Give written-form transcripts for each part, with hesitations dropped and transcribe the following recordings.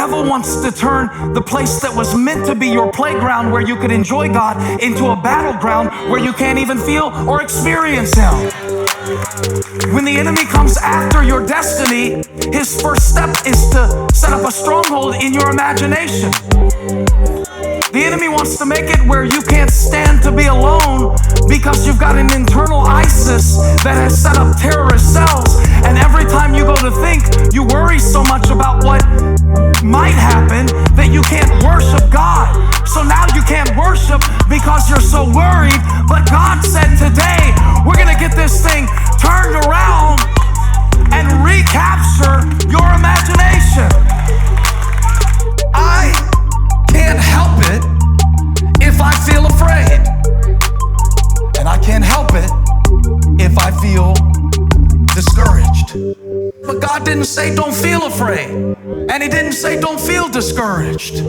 devil wants to turn the place that was meant to be your playground where you could enjoy God into a battleground where you can't even feel or experience Him. When the enemy comes after your destiny, his first step is to set up a stronghold in your imagination. The enemy wants to make it where you can't stand to be alone because you've got an internal ISIS that has set up terrorist cells. And every time you go to think, you worry so much about what might happen that you can't worship God. So now you can't worship because you're so worried. But God said today, we're gonna get this thing turned around and recapture your imagination. I can't help it if I feel afraid. And I can't help it if I feel discouraged. But God didn't say don't feel afraid. And He didn't say don't feel discouraged.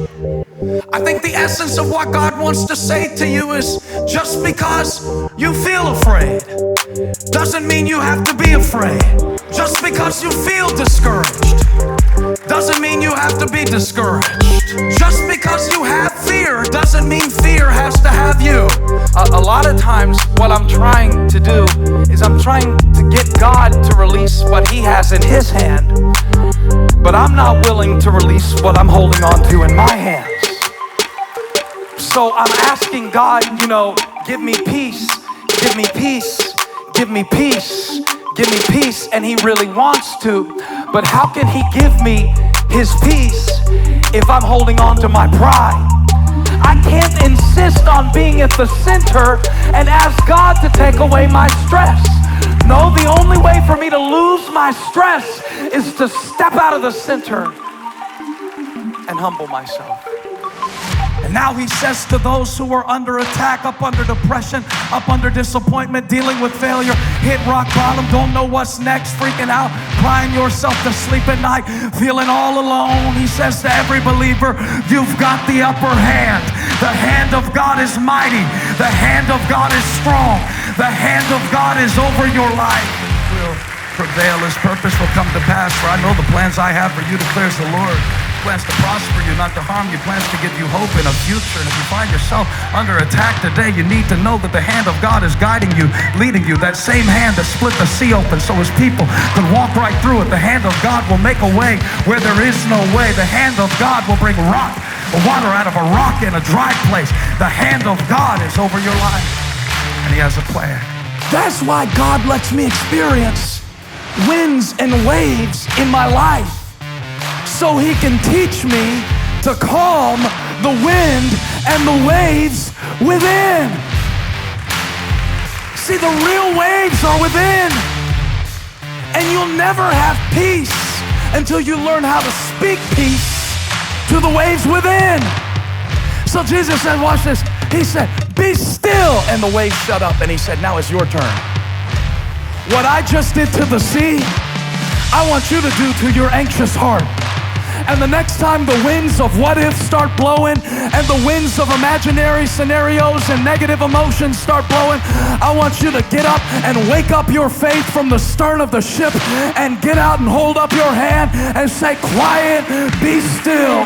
I think the essence of what God wants to say to you is just because you feel afraid doesn't mean you have to be afraid. Just because you feel discouraged doesn't mean you have to be discouraged. Just because you have fear doesn't mean fear has to have you. A lot of times what I'm trying to do is I'm trying to get God to release what He has in His hand, but I'm not willing to release what I'm holding on to in my hands. So I'm asking God, give me peace, give me peace, give me peace, give me peace. And He really wants to, but how can He give me His peace if I'm holding on to my pride? I can't insist on being at the center and ask God to take away my stress. No, the only way for me to lose my stress is to step out of the center and humble myself. And now He says to those who are under attack, up under depression, up under disappointment, dealing with failure, hit rock bottom, don't know what's next, freaking out, crying yourself to sleep at night, feeling all alone. He says to every believer, you've got the upper hand. The hand of God is mighty. The hand of God is strong. The hand of God is over your life. It will prevail. His purpose will come to pass. For I know the plans I have for you, declares the Lord. Plans to prosper you, not to harm you, plans to give you hope in a future. And if you find yourself under attack today, you need to know that the hand of God is guiding you, leading you. That same hand that split the sea open so His people could walk right through it. The hand of God will make a way where there is no way. The hand of God will bring water out of a rock in a dry place. The hand of God is over your life, and He has a plan. That's why God lets me experience winds and waves in my life, so He can teach me to calm the wind and the waves within. See, the real waves are within. And you'll never have peace until you learn how to speak peace to the waves within. So Jesus said, watch this. He said, be still. And the waves shut up. And He said, now it's your turn. What I just did to the sea, I want you to do to your anxious heart. And the next time the winds of what if start blowing and the winds of imaginary scenarios and negative emotions start blowing, I want you to get up and wake up your faith from the stern of the ship and get out and hold up your hand and say, quiet, be still.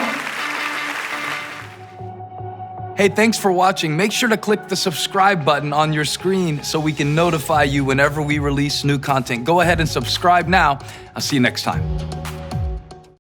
Hey, thanks for watching. Make sure to click the subscribe button on your screen so we can notify you whenever we release new content. Go ahead and subscribe now. I'll see you next time.